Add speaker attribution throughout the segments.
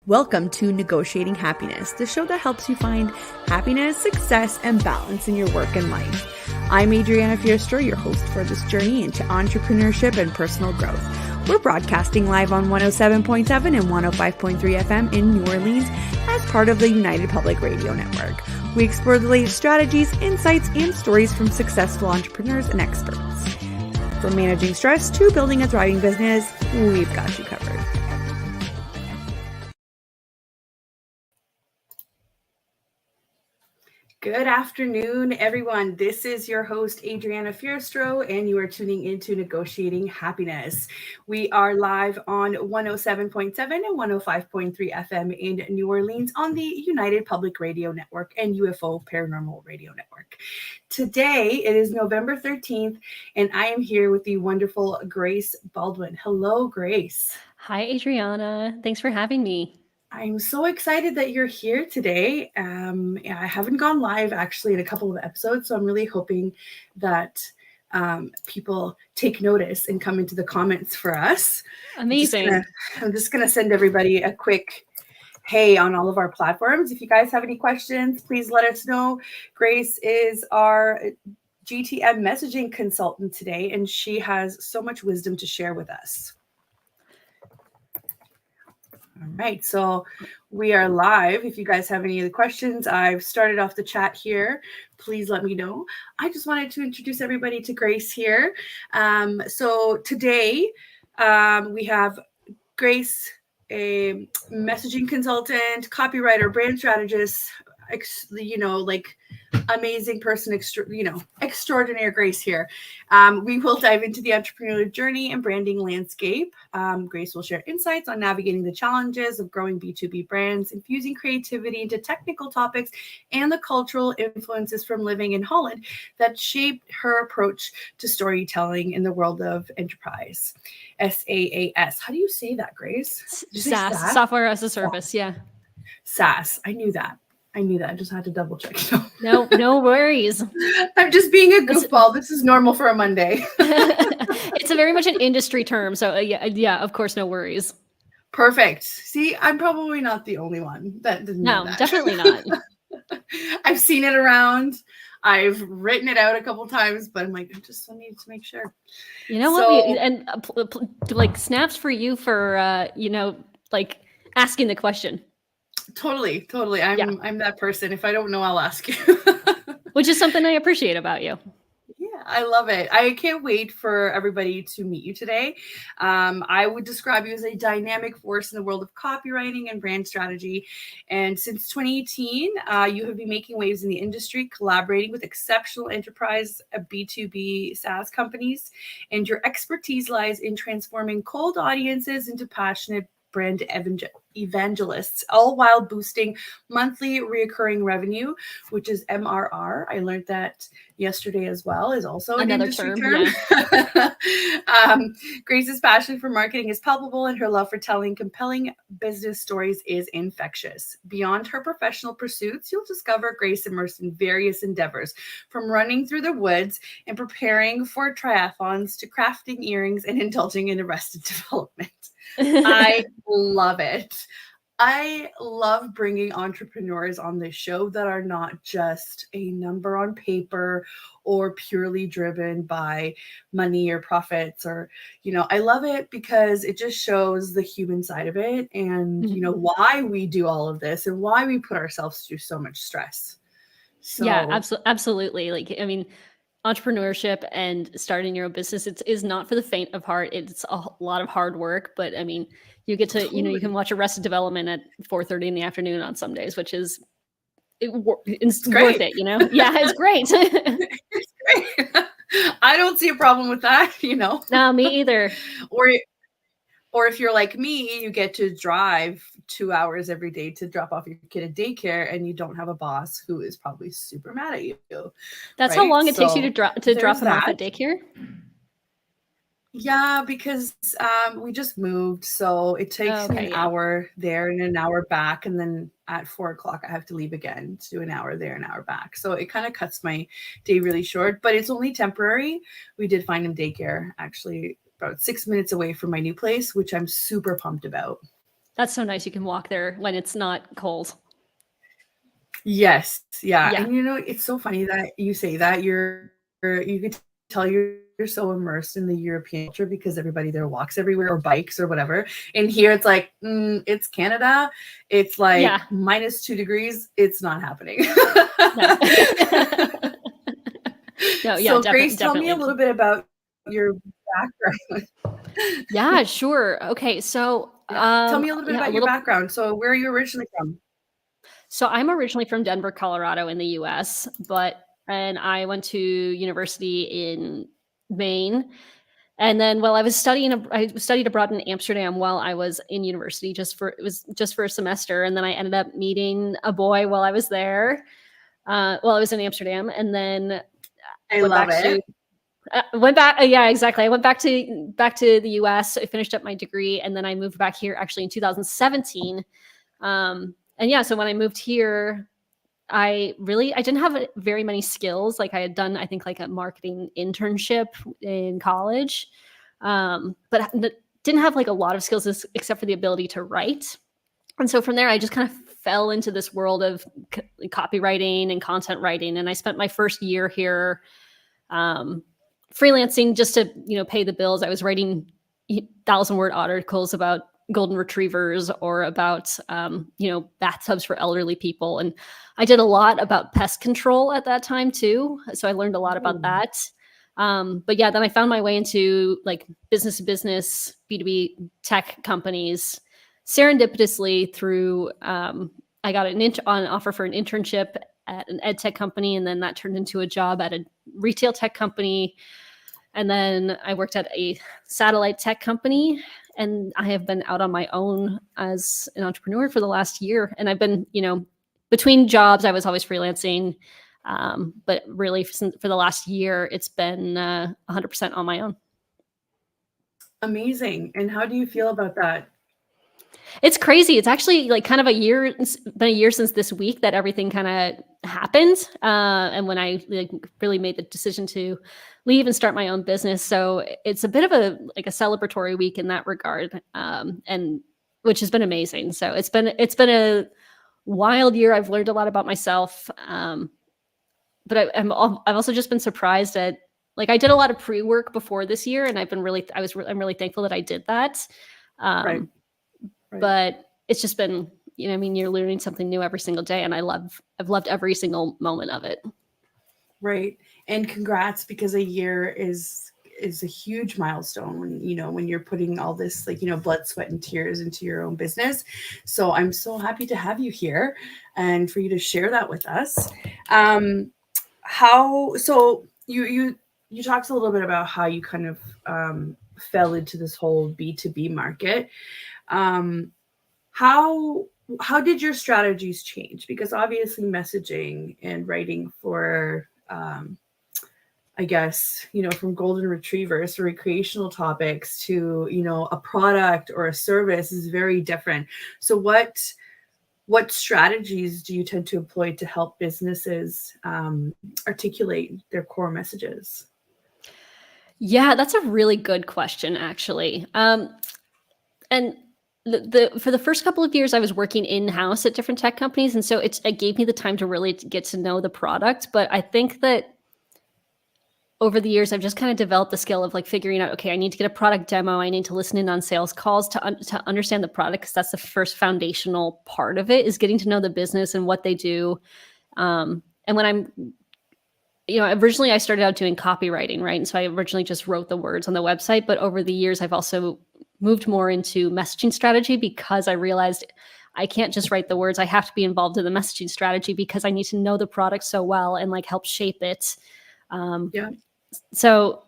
Speaker 1: Welcome to Negotiating Happiness, the show that helps you find happiness, success, and balance in your work and life. I'm Adriana Fierster, your host for this journey into entrepreneurship and personal growth. We're broadcasting live on 107.7 and 105.3 FM in New Orleans as part of the United Public Radio Network. We explore the latest strategies, insights, and stories from successful entrepreneurs and experts. From managing stress to building a thriving business, we've got you covered. Good afternoon, everyone. This is your host, Adriana Fierstro, and you are tuning into Negotiating Happiness. We are live on 107.7 and 105.3 FM in New Orleans on the United Public Radio Network and UFO Paranormal Radio Network. Today, it is November 13th, and I am here with the wonderful Grace Baldwin. Hello, Grace.
Speaker 2: Hi, Adriana. Thanks for having me.
Speaker 1: I'm so excited that you're here today. I haven't gone live actually in a couple of episodes, so I'm really hoping that people take notice and come into the comments for us.
Speaker 2: Amazing.
Speaker 1: I'm just gonna send everybody a quick hey on all of our platforms. If you guys have any questions, please let us know. Grace is our GTM messaging consultant today, and she has so much wisdom to share with us. All right, so we are live. If you guys have any other questions, I've started off the chat here. Please let me know. I just wanted to introduce everybody to Grace here. So today we have Grace, a messaging consultant, copywriter, brand strategist, amazing person, extraordinary Grace here. We will dive into the entrepreneurial journey and branding landscape. Grace will share insights on navigating the challenges of growing B2B brands, infusing creativity into technical topics, and the cultural influences from living in Holland that shaped her approach to storytelling in the world of enterprise. SaaS. How do you say that, Grace?
Speaker 2: SaaS, software as a service. Yeah.
Speaker 1: SaaS. I knew that. I just had to double check.
Speaker 2: No worries.
Speaker 1: I'm just being a goofball. This is normal for a Monday.
Speaker 2: It's a very much an industry term. So yeah, of course, no worries.
Speaker 1: Perfect. See, I'm probably not the only one that didn't know that.
Speaker 2: Definitely not.
Speaker 1: I've seen it around. I've written it out a couple times, but I'm like, I just need to make sure.
Speaker 2: You know what? Snaps for you for, asking the question.
Speaker 1: Totally. I'm that person. If I don't know, I'll ask you.
Speaker 2: Which is something I appreciate about you.
Speaker 1: Yeah, I love it. I can't wait for everybody to meet you today. I would describe you as a dynamic force in the world of copywriting and brand strategy. And since 2018, you have been making waves in the industry, collaborating with exceptional enterprise B2B SaaS companies. And your expertise lies in transforming cold audiences into passionate brand evangelists, all while boosting monthly recurring revenue, which is MRR. I learned that yesterday as well, is also an industry term. Yeah. Grace's passion for marketing is palpable, and her love for telling compelling business stories is infectious. Beyond her professional pursuits, you'll discover Grace immersed in various endeavors, from running through the woods and preparing for triathlons to crafting earrings and indulging in arrested development. I love it. I love bringing entrepreneurs on this show that are not just a number on paper or purely driven by money or profits or, I love it because it just shows the human side of it and, why we do all of this and why we put ourselves through so much stress. So,
Speaker 2: yeah, absolutely. Entrepreneurship and starting your own business, is not for the faint of heart. It's a lot of hard work, but you get to,
Speaker 1: totally.
Speaker 2: You can watch Arrested Development at 4:30 in the afternoon on some days, which is it's worth it, Yeah, it's great.
Speaker 1: It's great. I don't see a problem with that,
Speaker 2: No, me either.
Speaker 1: Or if you're like me, you get to drive 2 hours every day to drop off your kid at daycare, and you don't have a boss who is probably super mad at you.
Speaker 2: That's right? How long it takes you to drop him off at daycare?
Speaker 1: Yeah, because we just moved, so it takes me an hour there and an hour back, and then at 4:00 I have to leave again to do an hour there, an hour back. So it kind of cuts my day really short, but it's only temporary. We did find him daycare actually about 6 minutes away from my new place, which I'm super pumped about.
Speaker 2: That's so nice. You can walk there when it's not cold.
Speaker 1: Yes. Yeah.
Speaker 2: Yeah.
Speaker 1: And it's so funny that you say that you could tell you're so immersed in the European culture because everybody there walks everywhere or bikes or whatever. And here it's like, it's Canada. It's like
Speaker 2: Yeah.
Speaker 1: -2 degrees. It's not happening.
Speaker 2: No. No, yeah,
Speaker 1: So Grace, tell me a
Speaker 2: definitely.
Speaker 1: little bit about your background.
Speaker 2: Yeah, sure. Okay. So,
Speaker 1: Yeah. Tell me a little bit
Speaker 2: yeah, a
Speaker 1: about your
Speaker 2: little.
Speaker 1: background. So where are you originally from?
Speaker 2: So I'm originally from Denver, Colorado in the US, and I went to university in Maine. And then while I was I studied abroad in Amsterdam while I was in university, it was just for a semester. And then I ended up meeting a boy while I was there, while I was in Amsterdam. And then
Speaker 1: I
Speaker 2: went
Speaker 1: love
Speaker 2: back to,
Speaker 1: it.
Speaker 2: yeah, exactly. I went back to the US. I finished up my degree, and then I moved back here actually in 2017. And yeah, so when I moved here, I didn't have very many skills. Like I had done, I think, like a marketing internship in college, but didn't have like a lot of skills except for the ability to write. And so from there, I just kind of fell into this world of copywriting and content writing. And I spent my first year here freelancing just to pay the bills. I was writing 1,000-word articles about golden retrievers or about bathtubs for elderly people, and I did a lot about pest control at that time too, so I learned a lot about that. But yeah, then I found my way into like business to business B2B tech companies serendipitously through I got an offer for an internship at an ed tech company, and then that turned into a job at a retail tech company. And then I worked at a satellite tech company, and I have been out on my own as an entrepreneur for the last year. And I've been, between jobs, I was always freelancing. But really for the last year, it's been 100% on my own.
Speaker 1: Amazing. And how do you feel about that?
Speaker 2: It's crazy. It's actually like kind of it's been a year since this week that everything kind of happened. And when I really made the decision to leave and start my own business. So it's a bit of a celebratory week in that regard. And which has been amazing. So it's been a wild year. I've learned a lot about myself. But I've also just been surprised at, I did a lot of pre-work before this year, and I'm really thankful that I did that.
Speaker 1: Right.
Speaker 2: But it's just been, you're learning something new every single day, and I've loved every single moment of it.
Speaker 1: Right. And congrats, because a year is a huge milestone when you're putting all this blood, sweat, and tears into your own business. So I'm so happy to have you here and for you to share that with us. So you talked a little bit about how you kind of fell into this whole B2B market. How did your strategies change? Because obviously messaging and writing for I guess, from golden retrievers to recreational topics to, a product or a service is very different. So what strategies do you tend to employ to help businesses articulate their core messages?
Speaker 2: Yeah, that's a really good question, actually. And for the first couple of years, I was working in-house at different tech companies, and so it gave me the time to really get to know the product. But I think that over the years, I've just kind of developed the skill of figuring out, okay, I need to get a product demo. I need to listen in on sales calls to understand the product, because that's the first foundational part of it, is getting to know the business and what they do. And when originally I started out doing copywriting, right? And so I originally just wrote the words on the website, but over the years, I've also moved more into messaging strategy, because I realized I can't just write the words. I have to be involved in the messaging strategy, because I need to know the product so well and help shape it.
Speaker 1: Yeah.
Speaker 2: So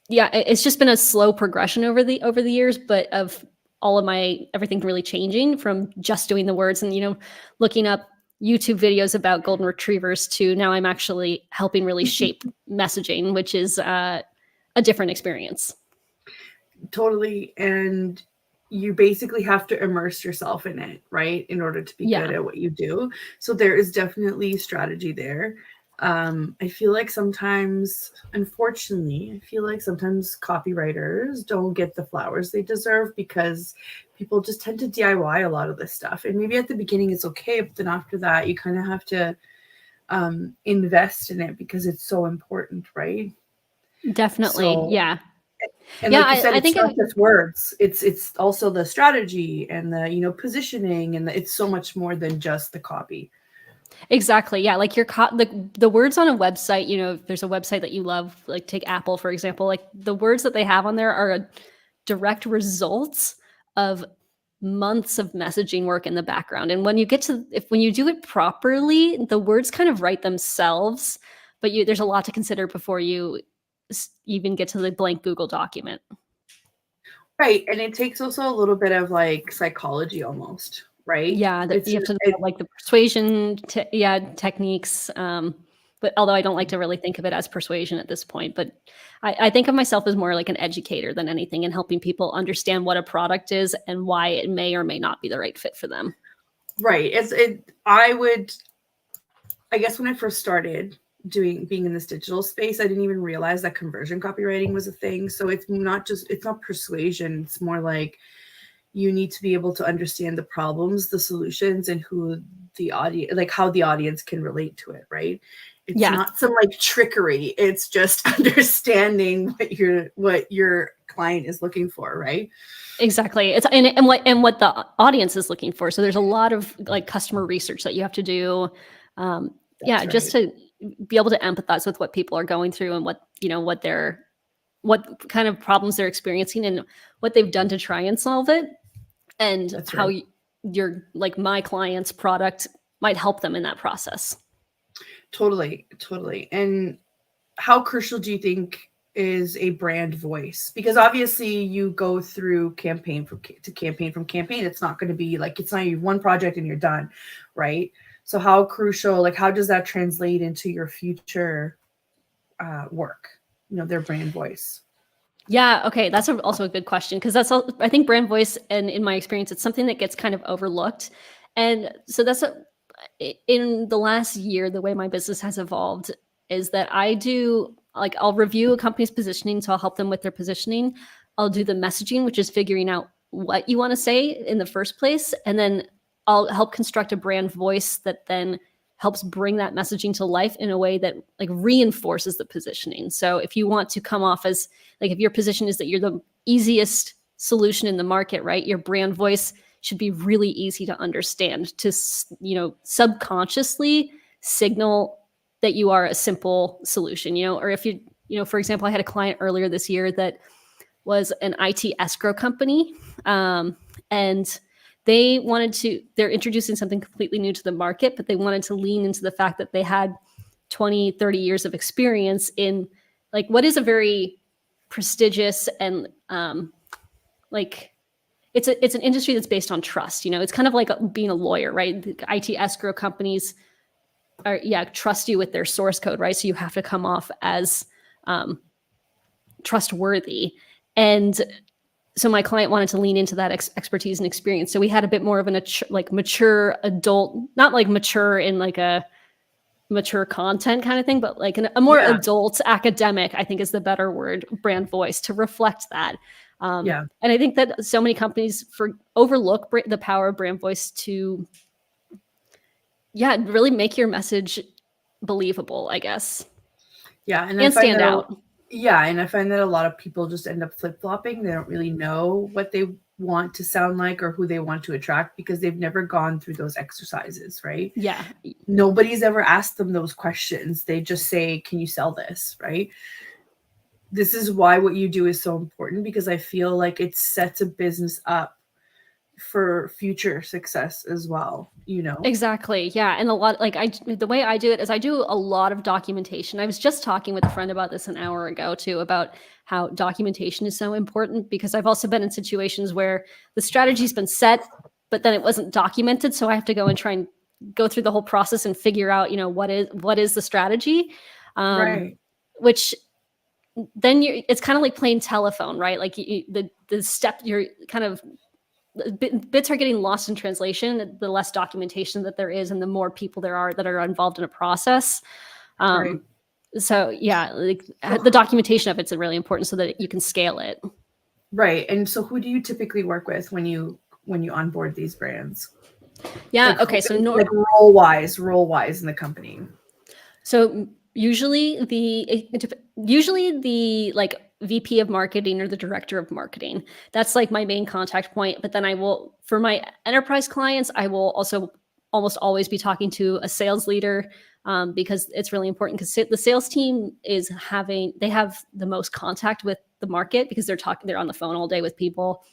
Speaker 2: yeah, it's just been a slow progression over the years, but of all of everything really changing from just doing the words and, looking up YouTube videos about golden retrievers to now I'm actually helping really shape messaging, which is a different experience.
Speaker 1: Totally. And you basically have to immerse yourself in it, right? In order to be good at what you do. So there is definitely strategy there. I feel like sometimes, unfortunately, copywriters don't get the flowers they deserve because people just tend to DIY a lot of this stuff. And maybe at the beginning it's okay, but then after that, you kind of have to invest in it because it's so important, right?
Speaker 2: Definitely.
Speaker 1: So,
Speaker 2: Yeah.
Speaker 1: and
Speaker 2: Yeah.
Speaker 1: like you said,
Speaker 2: I
Speaker 1: it's
Speaker 2: think
Speaker 1: not just words. It's also the strategy and the, you know, positioning, and it's so much more than just the copy.
Speaker 2: exactly. Yeah. Like the words on a website, you know, if there's a website that you love, like take Apple, for example, like the words that they have on there are a direct results of months of messaging work in the background. And when you get to, when you do it properly, the words kind of write themselves, but there's a lot to consider before you even get to the blank Google document.
Speaker 1: Right. And it takes also a little bit of like psychology almost, right?
Speaker 2: Yeah,
Speaker 1: It's
Speaker 2: you have to know,
Speaker 1: it,
Speaker 2: like the persuasion techniques. But although I don't like to really think of it as persuasion at this point, but I think of myself as more like an educator than anything, and helping people understand what a product is and why it may or may not be the right fit for them.
Speaker 1: right. I guess when I first started being in this digital space, I didn't even realize that conversion copywriting was a thing. So it's not persuasion. It's more like you need to be able to understand the problems, the solutions, and who the audience, like how the audience can relate to it, right? It's
Speaker 2: Yeah,
Speaker 1: not some like trickery. It's just understanding what your client is looking for, right?
Speaker 2: exactly. It's and what the audience is looking for. So there's a lot of like customer research that you have to do. Yeah,
Speaker 1: That's
Speaker 2: just
Speaker 1: right.
Speaker 2: to be able to empathize with what people are going through and what kind of problems they're experiencing and what they've done to try and solve it, and
Speaker 1: That's
Speaker 2: how
Speaker 1: right.
Speaker 2: your like my client's product might help them in that process.
Speaker 1: Totally, totally. And how crucial do you think is a brand voice? Because obviously you go through campaign from campaign. It's not going to be like, it's not you one project and you're done, right? So how crucial, like how does that translate into your future work? You know, their brand voice.
Speaker 2: Yeah, okay, that's also a good question, because I think brand voice, and in my experience, it's something that gets kind of overlooked. And so in the last year, the way my business has evolved is that I'll review a company's positioning, so I'll help them with their positioning. I'll do the messaging, which is figuring out what you want to say in the first place, and then I'll help construct a brand voice that then helps bring that messaging to life in a way that like reinforces the positioning. So if you want to come off as like, if your position is that you're the easiest solution in the market, right? Your brand voice should be really easy to understand, to, subconsciously signal that you are a simple solution, or if for example, I had a client earlier this year that was an IT escrow company. And they're introducing something completely new to the market, but they wanted to lean into the fact that they had 20, 30 years of experience in like what is a very prestigious and like it's an industry that's based on trust. It's kind of like being a lawyer, right? The IT escrow companies trust you with their source code, right? So you have to come off as trustworthy. And so my client wanted to lean into that expertise and experience. So we had a bit more of an mature adult, not like mature in like a mature content kind of thing, but like a more
Speaker 1: Yeah.
Speaker 2: adult academic, I think is the better word, brand voice to reflect that.
Speaker 1: Yeah.
Speaker 2: And I think that so many companies overlook the power of brand voice to, really make your message believable, I guess,
Speaker 1: Yeah.
Speaker 2: and stand out.
Speaker 1: And I find that a lot of people just end up flip-flopping. They don't really know what they want to sound like or who they want to attract because they've never gone through those exercises, right?
Speaker 2: Yeah.
Speaker 1: Nobody's ever asked them those questions. They just say, can you sell this, right? This is why what you do is so important, because I feel like it sets a business up for future success as well,
Speaker 2: Exactly. Yeah. And the way I do it is I do a lot of documentation. I was just talking with a friend about this an hour ago too, about how documentation is so important, because I've also been in situations where the strategy's been set, but then it wasn't documented. So I have to go and try and go through the whole process and figure out, what is the strategy,
Speaker 1: Right.
Speaker 2: which then it's kind of like playing telephone, right? Like the step you're kind of, bits are getting lost in translation the less documentation that there is and the more people there are that are involved in a process.
Speaker 1: Right.
Speaker 2: So yeah, like the documentation of it's really important so that you can scale it.
Speaker 1: Right. And so who do you typically work with when you onboard these brands?
Speaker 2: Yeah.
Speaker 1: Like
Speaker 2: Okay. So
Speaker 1: like role wise in the company.
Speaker 2: So usually the like VP of marketing or the director of marketing, that's like my main contact point. But then I will, for my enterprise clients, I will also almost always be talking to a sales leader, because it's really important, because the sales team they have the most contact with the market, because they're on the phone all day with people.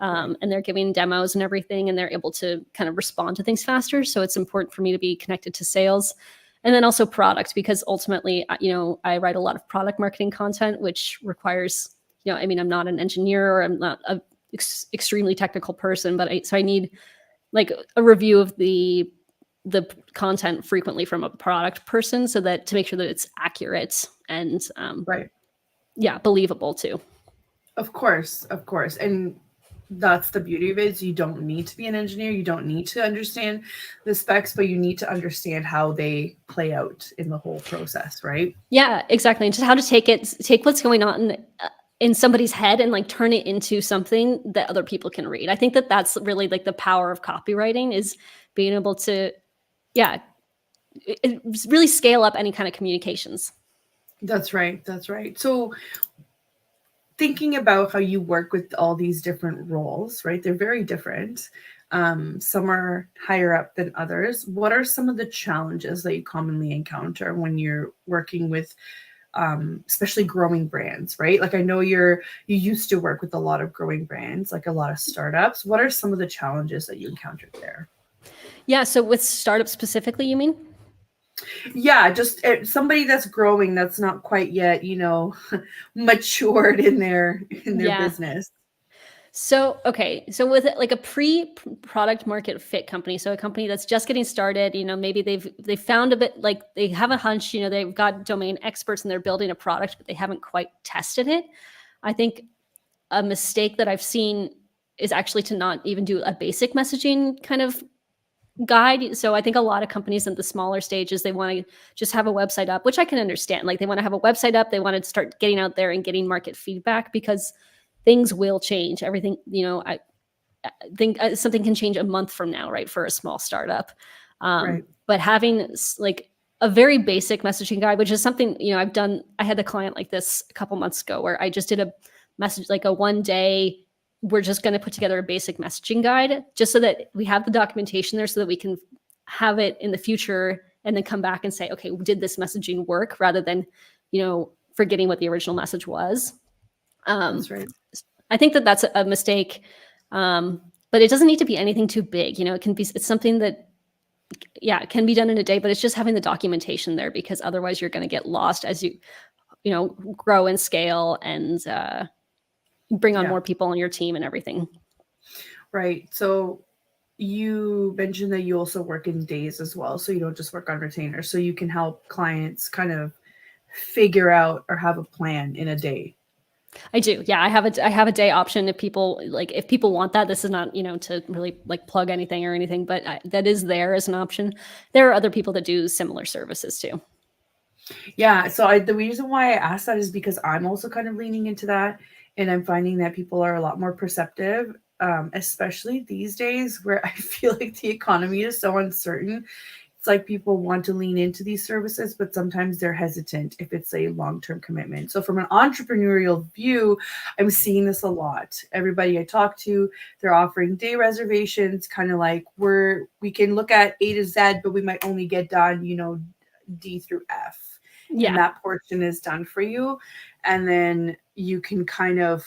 Speaker 1: Right.
Speaker 2: And they're giving demos and everything, and they're able to kind of respond to things faster. So it's important for me to be connected to sales. And then also product, because ultimately, I write a lot of product marketing content, which requires, I mean, I'm not an engineer, or I'm not a extremely technical person, but I need like a review of the content frequently from a product person, so that to make sure that it's accurate and
Speaker 1: Right.
Speaker 2: believable too.
Speaker 1: Of course. And that's the beauty of it, is you don't need to be an engineer. You don't need to understand the specs, but you need to understand how they play out in the whole process, right?
Speaker 2: Yeah, exactly. And just how to take what's going on in somebody's head and like turn it into something that other people can read. I think that that's really like the power of copywriting, is being able to, really scale up any kind of communications.
Speaker 1: That's right. So thinking about how you work with all these different roles, right? They're very different. Some are higher up than others. What are some of the challenges that you commonly encounter when you're working with, especially growing brands, right? Like I know you used to work with a lot of growing brands, like a lot of startups. What are some of the challenges that you encountered there?
Speaker 2: Yeah. So with startups specifically, you mean?
Speaker 1: Yeah, just somebody that's growing, that's not quite yet, matured in their
Speaker 2: Yeah.
Speaker 1: business.
Speaker 2: So, okay. So with like a pre-product market fit company, so a company that's just getting started, maybe they've found a bit, like they have a hunch, they've got domain experts and they're building a product, but they haven't quite tested it. I think a mistake that I've seen is actually to not even do a basic messaging kind of guide. So I think a lot of companies in the smaller stages, they want to just have a website up, which I can understand. Like they want to have a website up, they want to start getting out there and getting market feedback, because things will change. Everything, I think something can change a month from now, right? For a small startup.
Speaker 1: Right.
Speaker 2: But having like a very basic messaging guide, which is something, I had a client like this a couple months ago, where I just did a message, like a 1 day, we're just going to put together a basic messaging guide, just so that we have the documentation there, so that we can have it in the future and then come back and say, okay, did this messaging work, rather than, forgetting what the original message was.
Speaker 1: That's right.
Speaker 2: I think that that's a mistake. But it doesn't need to be anything too big. It's something that, it can be done in a day, but it's just having the documentation there, because otherwise you're going to get lost as you grow and scale and bring on more people on your team and everything.
Speaker 1: Right. So you mentioned that you also work in days as well. So you don't just work on retainers. So you can help clients kind of figure out or have a plan in a day.
Speaker 2: I do. Yeah. I have a day option if people want that. This is not, to really like plug anything or anything, but that is there as an option. There are other people that do similar services too.
Speaker 1: Yeah. So the reason why I asked that is because I'm also kind of leaning into that, and I'm finding that people are a lot more perceptive, especially these days where I feel like the economy is so uncertain. It's like people want to lean into these services, but sometimes they're hesitant if it's a long-term commitment. So from an entrepreneurial view, I'm seeing this a lot. Everybody I talk to, they're offering day reservations, kind of like we can look at A to Z, but we might only get done, D through F.
Speaker 2: Yeah.
Speaker 1: And that portion is done for you. And then you can kind of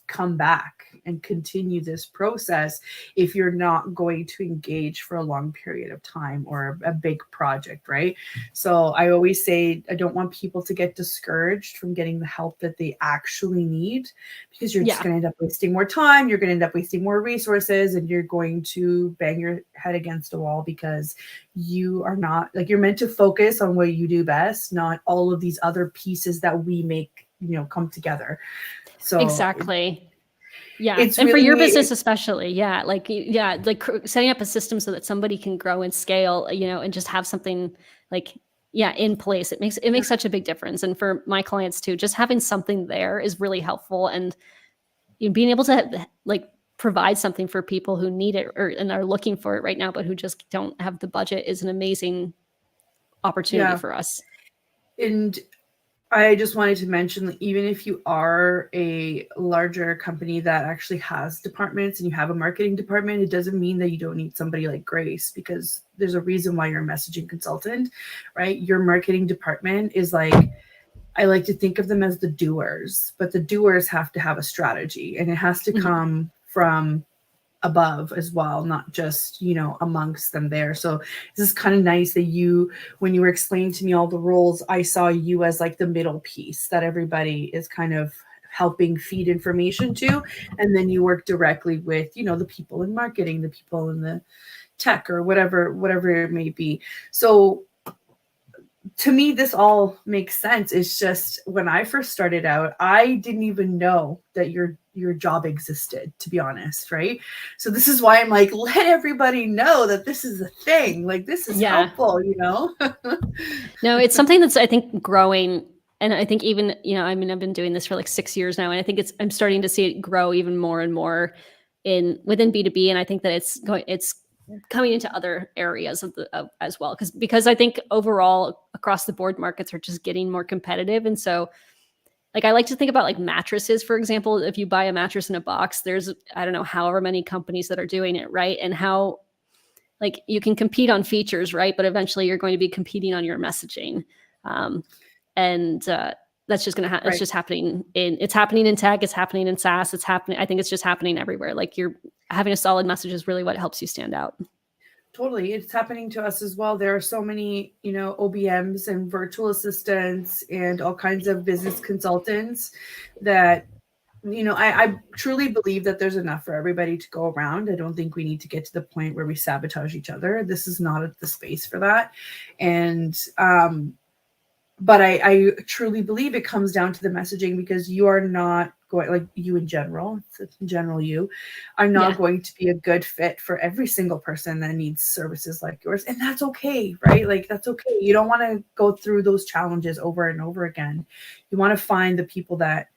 Speaker 1: come back and continue this process if you're not going to engage for a long period of time or a big project, right? So I always say I don't want people to get discouraged from getting the help that they actually need, because you're just going to end up wasting more time, you're going to end up wasting more resources, and you're going to bang your head against a wall, because you are not, like, you're meant to focus on what you do best, not all of these other pieces that we make, come together. So
Speaker 2: exactly. Yeah.
Speaker 1: It's
Speaker 2: and
Speaker 1: really,
Speaker 2: for your business especially, like setting up a system so that somebody can grow and scale, and just have something like, in place. It makes such a big difference. And for my clients too, just having something there is really helpful. And being able to like provide something for people who need it and are looking for it right now, but who just don't have the budget is an amazing opportunity for us.
Speaker 1: And I just wanted to mention that even if you are a larger company that actually has departments and you have a marketing department, it doesn't mean that you don't need somebody like Grace, because there's a reason why you're a messaging consultant, right? Your marketing department is like, I like to think of them as the doers, but the doers have to have a strategy, and it has to come from above as well, not just, amongst them there. So this is kind of nice that when you were explaining to me all the roles, I saw you as like the middle piece that everybody is kind of helping feed information to. And then you work directly with, the people in marketing, the people in the tech, or whatever it may be. So to me, this all makes sense. It's just when I first started out, I didn't even know that your job existed, to be honest, right? So this is why I'm like, let everybody know that this is a thing. Like, this is helpful,
Speaker 2: No, it's something that's, I think, growing. And I think even, I've been doing this for like 6 years now, and I think I'm starting to see it grow even more and more within B2B. And I think that it's coming into other areas as well. Because I think overall across the board markets are just getting more competitive. And so like, I like to think about like mattresses, for example. If you buy a mattress in a box, there's, I don't know, however many companies that are doing it, right? And how like you can compete on features, right? But eventually you're going to be competing on your messaging. That's just going to it's just happening it's happening in tech, it's happening in SaaS, I think it's just happening everywhere. Like, you're having a solid message is really what helps you stand out.
Speaker 1: Totally. It's happening to us as well. There are so many, OBMs and virtual assistants and all kinds of business consultants that, I truly believe that there's enough for everybody to go around. I don't think we need to get to the point where we sabotage each other. This is not the space for that. And, but I truly believe it comes down to the messaging, because you are not going, like, you in general, you are not going to be a good fit for every single person that needs services like yours. And that's okay, right? Like, that's okay. You don't want to go through those challenges over and over again. You want to find the people that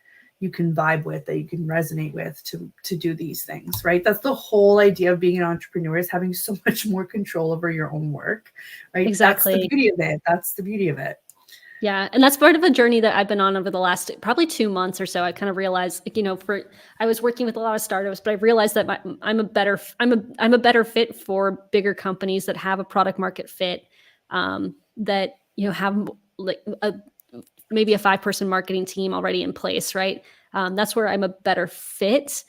Speaker 1: you can vibe with, that you can resonate with to do these things, right? That's the whole idea of being an entrepreneur, is having so much more control over your own work, right?
Speaker 2: Exactly.
Speaker 1: That's the beauty of it.
Speaker 2: Yeah. And that's part of a journey that I've been on over the last probably 2 months or so. I kind of realized, I was working with a lot of startups, but I realized that I'm a better fit for bigger companies that have a product market fit, that, have like maybe a 5-person marketing team already in place. Right. That's where I'm a better fit.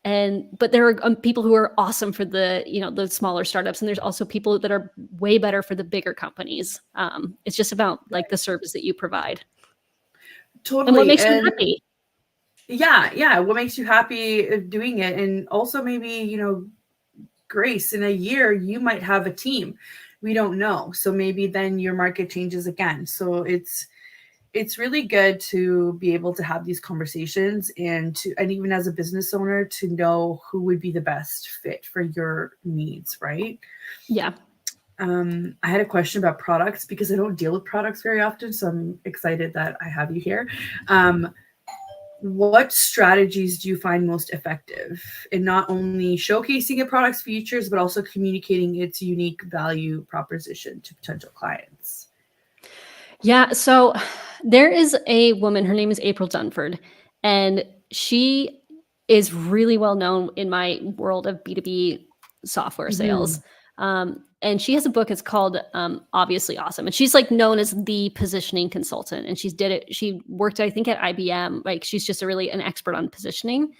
Speaker 2: But there are people who are awesome for the smaller startups. And there's also people that are way better for the bigger companies. It's just about like the service that you provide.
Speaker 1: Totally.
Speaker 2: And what makes you happy.
Speaker 1: Yeah. What makes you happy doing it? And also maybe, Grace, in a year, you might have a team. We don't know. So maybe then your market changes again. So it's really good to be able to have these conversations and even as a business owner, to know who would be the best fit for your needs, right?
Speaker 2: Yeah.
Speaker 1: I had a question about products, because I don't deal with products very often. So I'm excited that I have you here. What strategies do you find most effective in not only showcasing a product's features, but also communicating its unique value proposition to potential clients?
Speaker 2: Yeah. So there is a woman, her name is April Dunford, and she is really well known in my world of B2B software sales. And she has a book, it's called Obviously Awesome. And she's like known as the positioning consultant. And she worked, I think, at IBM. Like, she's just an expert on positioning.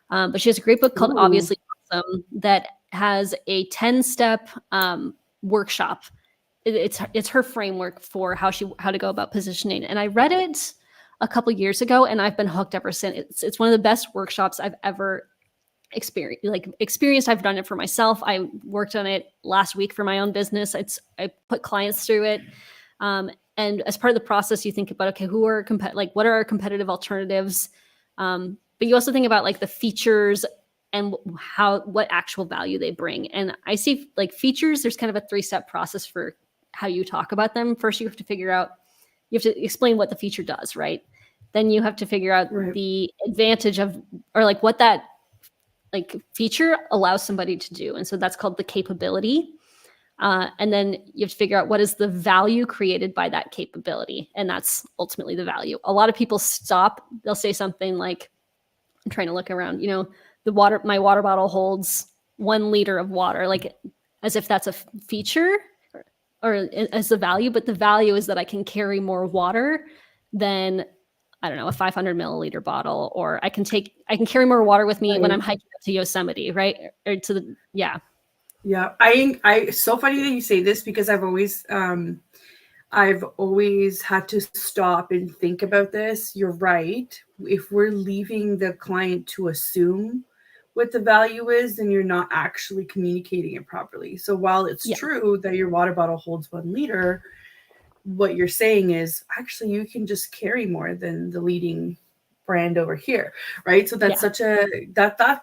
Speaker 2: But she has a great book called Obviously Awesome that has a 10-step workshop. It's her framework for how to go about positioning. And I read it a couple years ago, and I've been hooked ever since. It's one of the best workshops I've ever experienced. I've done it for myself. I worked on it last week for my own business. I put clients through it. And as part of the process, you think about, okay, what are our competitive alternatives? But you also think about like the features and what actual value they bring. And I see like features, there's kind of a 3-step process for how you talk about them. First, you have to explain what the feature does, right? Then you have to figure out the advantage of, or like what that like feature allows somebody to do. And so that's called the capability. And then you have to figure out what is the value created by that capability. And that's ultimately the value. A lot of people stop, they'll say something like, I'm trying to look around, my water bottle holds 1 liter of water, like as if that's a feature or as the value, but the value is that I can carry more water than, I don't know, a 500 milliliter bottle, or I can carry more water with me when I'm hiking up to Yosemite, right? Or to the, yeah.
Speaker 1: Yeah. It's so funny that you say this, because I've always had to stop and think about this. You're right. If we're leaving the client to assume what the value is, then you're not actually communicating it properly. So while it's true that your water bottle holds 1 liter, what you're saying is actually you can just carry more than the leading brand over here, right? So that's such a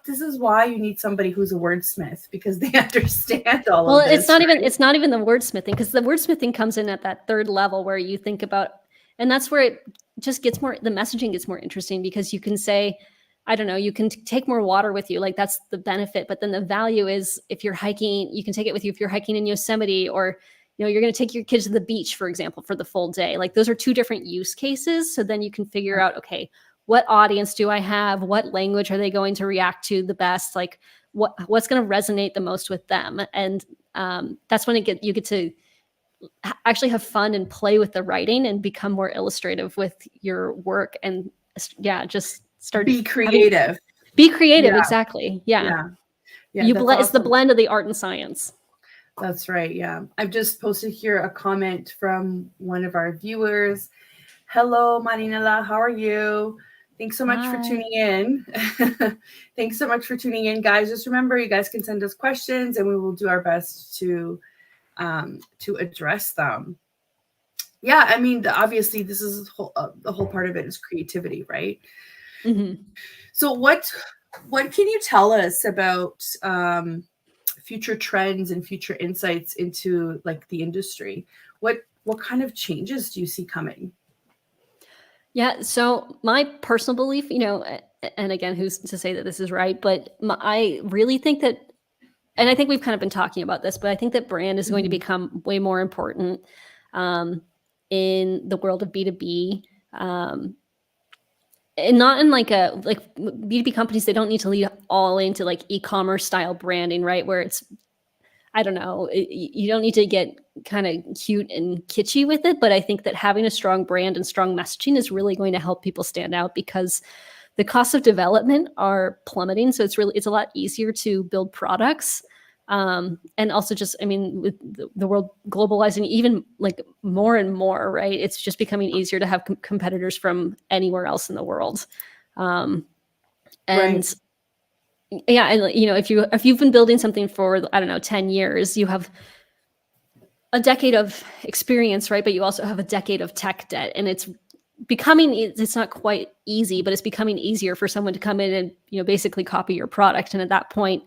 Speaker 1: this is why you need somebody who's a wordsmith, because they understand all of this.
Speaker 2: Well, it's not even the wordsmithing, because the wordsmithing comes in at that third level where you think about, and that's where it just gets more, the messaging gets more interesting, because you can say, I don't know, you can take more water with you, like that's the benefit. But then the value is, if you're hiking, you can take it with you if you're hiking in Yosemite, or you're going to take your kids to the beach, for example, for the full day. Like those are 2 different use cases. So then you can figure out, okay, what audience do I have? What language are they going to react to the best? Like what's going to resonate the most with them? And that's when you get to actually have fun and play with the writing and become more illustrative with your work. And just start
Speaker 1: be creative.
Speaker 2: Exactly. Yeah. It's
Speaker 1: awesome.
Speaker 2: the blend of the art and science.
Speaker 1: That's right. Yeah. I've just posted here a comment from one of our viewers. Hello, Marinela. How are you? Thanks so much for tuning in. Thanks so much for tuning in, guys. Just remember, you guys can send us questions and we will do our best to address them. Yeah. I mean, obviously this is the whole part of it is creativity, right?
Speaker 2: Mm-hmm.
Speaker 1: So what can you tell us about, future trends and future insights into like the industry? What kind of changes do you see coming?
Speaker 2: Yeah. So my personal belief, and again, who's to say that this is right, but I really think that, and I think we've kind of been talking about this, but I think that brand is going to become way more important in the world of B2B. And not in like B2B companies, they don't need to lead all into like e-commerce style branding, right? Where it's, I don't know, you don't need to get kind of cute and kitschy with it. But I think that having a strong brand and strong messaging is really going to help people stand out, because the costs of development are plummeting. So it's a lot easier to build products. And also just, I mean, with the world globalizing even like more and more, right? It's just becoming easier to have competitors from anywhere else in the world. And yeah, and if you've been building something for, I don't know, 10 years, you have a decade of experience, right? But you also have a decade of tech debt, and it's not quite easy, but it's becoming easier for someone to come in and, basically copy your product. And at that point,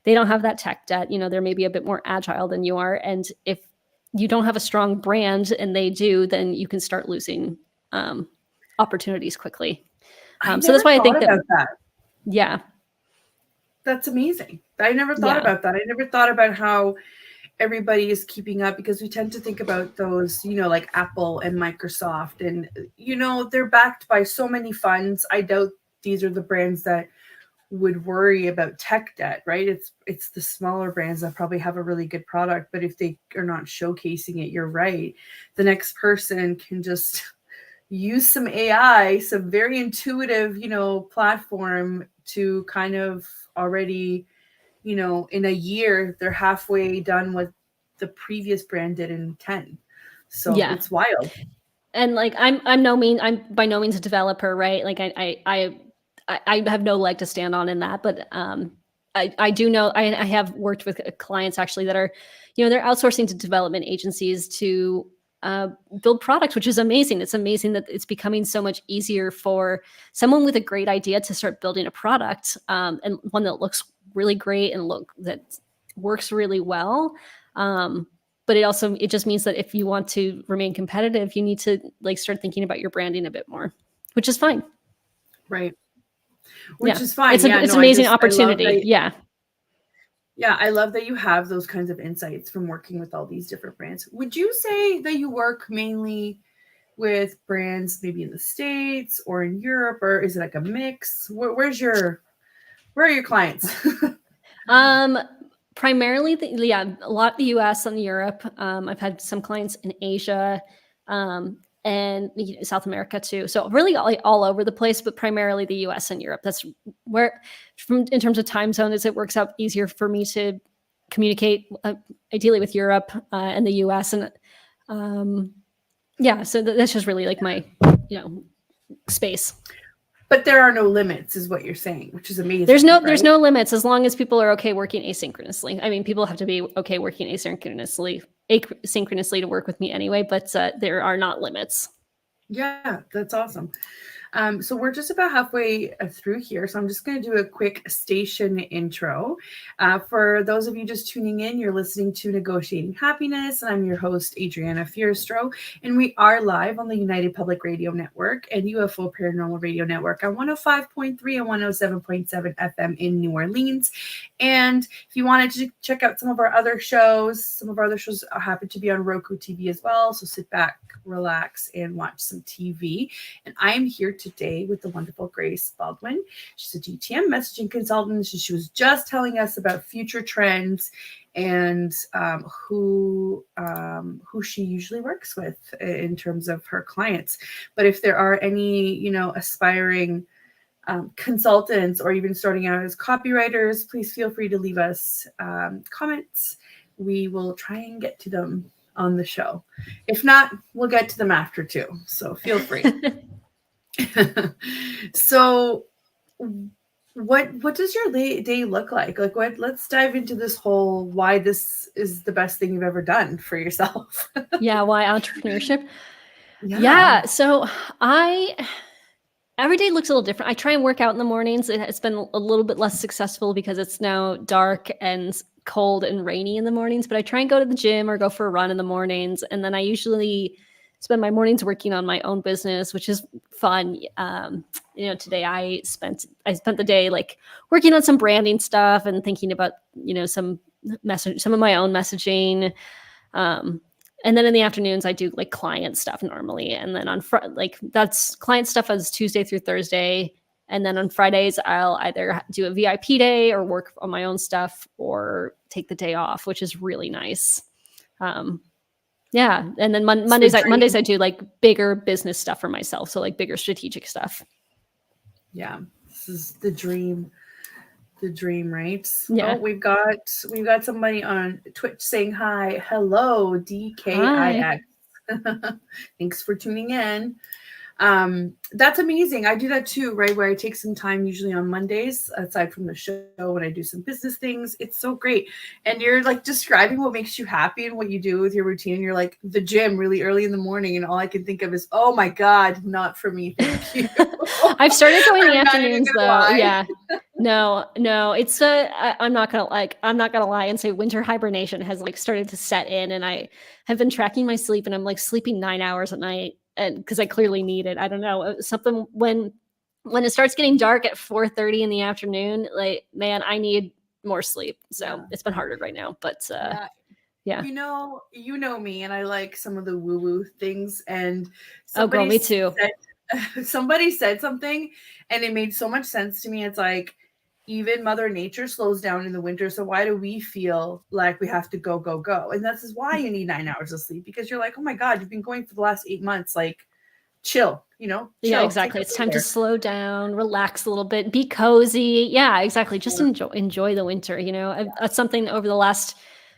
Speaker 2: they don't have that tech debt. They're maybe a bit more agile than you are. And if you don't have a strong brand and they do, then you can start losing opportunities quickly. So that's why I think that. Yeah.
Speaker 1: That's amazing. I never thought about that. I never thought about how everybody is keeping up, because we tend to think about those, like Apple and Microsoft, and, they're backed by so many funds. I doubt these are the brands that would worry about tech debt, right? It's the smaller brands that probably have a really good product, but if they are not showcasing it, you're right, the next person can just use some AI, some very intuitive, platform to kind of already, in a year, they're halfway done what the previous brand did in 10. So it's wild.
Speaker 2: And like, I'm by no means a developer, right? Like I have no leg to stand on in that, but I do know, I have worked with clients actually that are, they're outsourcing to development agencies to build products, which is amazing. It's amazing that it's becoming so much easier for someone with a great idea to start building a product, and one that looks really great and that works really well. But but it just means that if you want to remain competitive, you need to like start thinking about your branding a bit more, which is fine.
Speaker 1: Right. Which is fine.
Speaker 2: It's an amazing opportunity.
Speaker 1: Yeah, I love that you have those kinds of insights from working with all these different brands. Would you say that you work mainly with brands maybe in the States or in Europe, or is it like a mix? Where are your clients?
Speaker 2: Primarily, a lot the US and Europe. I've had some clients in Asia, and South America too. So really all over the place, but primarily the US and Europe. That's where, in terms of time zones, it works out easier for me to communicate ideally with Europe and the US. And so that's just really like my, space.
Speaker 1: But there are no limits, is what you're saying, which is amazing.
Speaker 2: There's no limits as long as people are okay working asynchronously. I mean, people have to be okay working asynchronously to work with me anyway, but there are not limits.
Speaker 1: Yeah, that's awesome. So we're just about halfway through here. So I'm just going to do a quick station intro. For those of you just tuning in, you're listening to Negotiating Happiness, and I'm your host, Adriana Fierstro, and we are live on the United Public Radio Network and UFO Paranormal Radio Network on 105.3 and 107.7 FM in New Orleans. And if you wanted to check out some of our other shows happen to be on Roku TV as well. So sit back, relax, and watch some TV. And I am here today with the wonderful Grace Baldwin. She's a GTM messaging consultant. She was just telling us about future trends and who she usually works with in terms of her clients. But if there are any, aspiring consultants or even starting out as copywriters, please feel free to leave us comments. We will try and get to them on the show. If not, we'll get to them after too. So feel free. So what does your day look like? Let's dive into this whole why this is the best thing you've ever done for yourself.
Speaker 2: Why entrepreneurship? So every day looks a little different. I try and work out in the mornings. It's been a little bit less successful because it's now dark and cold and rainy in the mornings, but I try and go to the gym or go for a run in the mornings. And then I usually spend my mornings working on my own business, which is fun. Today I spent the day like working on some branding stuff and thinking about, some of my own messaging. And then in the afternoons I do like client stuff normally. And then on that's client stuff as Tuesday through Thursday. And then on Fridays, I'll either do a VIP day or work on my own stuff or take the day off, which is really nice. And then Mondays I do like bigger business stuff for myself. So like bigger strategic stuff. Yeah.
Speaker 1: This is the dream, right?
Speaker 2: Yeah.
Speaker 1: Oh, we've got somebody on Twitch saying hi. Hello, DKIX. Thanks for tuning in. That's amazing. I do that too, right? Where I take some time usually on Mondays, aside from the show, when I do some business things. It's so great. And you're like describing what makes you happy and what you do with your routine. And you're like the gym really early in the morning. And all I can think of is, oh my God, not for me. Thank you.
Speaker 2: I've started going in the afternoons though. Lie. Yeah. No, it's I'm not going to lie and say winter hibernation has like started to set in, and I have been tracking my sleep, and I'm like sleeping 9 hours at night. And because I clearly need it. I don't know, something when it starts getting dark at 4:30 in the afternoon, like, man, I need more sleep. So It's been harder right now, but yeah.
Speaker 1: You know me, and I like some of the woo-woo things. And
Speaker 2: girl, me too.
Speaker 1: Somebody said something and it made so much sense to me. It's like, even Mother Nature slows down in the winter. So why do we feel like we have to go, go, go? And this is why you need 9 hours of sleep, because you're like, oh my God, you've been going for the last 8 months. Like, chill, chill.
Speaker 2: Yeah, exactly. It's time to slow down, relax a little bit, be cozy. Yeah, exactly. Just enjoy the winter. That's something over the last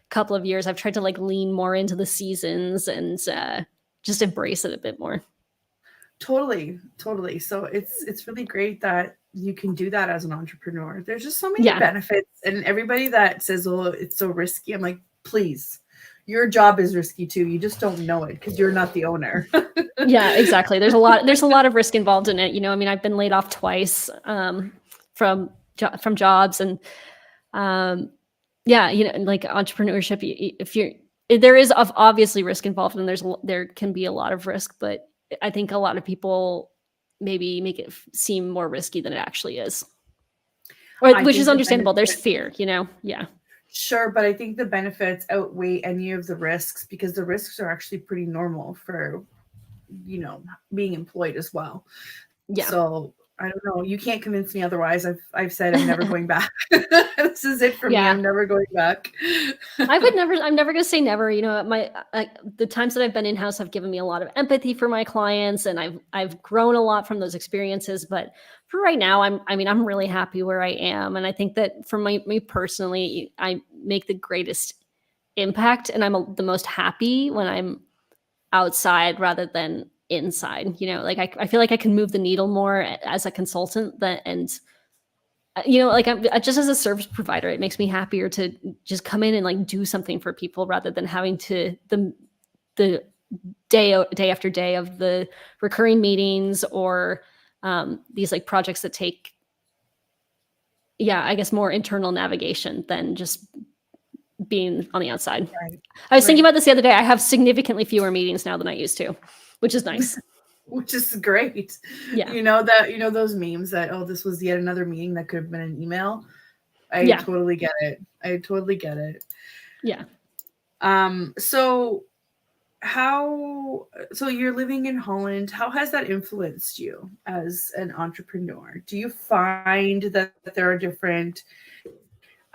Speaker 2: couple of years I've tried to like lean more into the seasons and just embrace it a bit more.
Speaker 1: Totally. So it's really great that you can do that as an entrepreneur. There's just so many benefits, and everybody that says, oh, it's so risky, I'm like, please, your job is risky too. You just don't know it because you're not the owner.
Speaker 2: Yeah, exactly. There's a lot of risk involved in it. I mean, I've been laid off twice from jobs, and like entrepreneurship, if there is obviously risk involved, and there can be a lot of risk, but I think a lot of people maybe make it seem more risky than it actually is, which is
Speaker 1: think the
Speaker 2: understandable. There's
Speaker 1: benefit,
Speaker 2: fear, yeah.
Speaker 1: sure, but I think the benefits outweigh any of the risks, because the risks are actually pretty normal for, being employed as well.
Speaker 2: Yeah.
Speaker 1: So I don't know. You can't convince me otherwise. I've said I'm never going back. This is it for me.
Speaker 2: Yeah.
Speaker 1: I'm never going back.
Speaker 2: I'm never going to say never. The times that I've been in-house have given me a lot of empathy for my clients, and I've grown a lot from those experiences. But for right now, I'm really happy where I am. And I think that for me personally, I make the greatest impact, and I'm the most happy when I'm outside rather than inside. I feel like I can move the needle more as a consultant and I'm just as a service provider, it makes me happier to just come in and like do something for people rather than having to the day after day of the recurring meetings or these like projects that take, I guess more internal navigation than just being on the outside.
Speaker 1: Right.
Speaker 2: I was thinking about this the other day. I have significantly fewer meetings now than I used to, which is nice.
Speaker 1: Which is great.
Speaker 2: Yeah.
Speaker 1: Those memes that, oh, this was yet another meeting that could have been an email. I totally get it.
Speaker 2: Yeah.
Speaker 1: So you're living in Holland. How has that influenced you as an entrepreneur? Do you find that there are different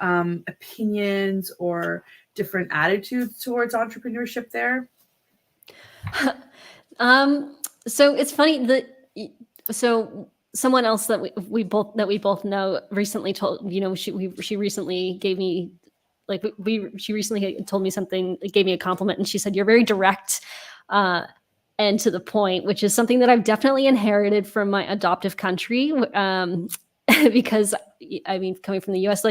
Speaker 1: opinions or different attitudes towards entrepreneurship there?
Speaker 2: So it's funny so someone else that we both know recently told, she recently gave me she recently told me something, gave me a compliment, and she said, "You're very direct and to the point," which is something that I've definitely inherited from my adoptive country. Because coming from the US,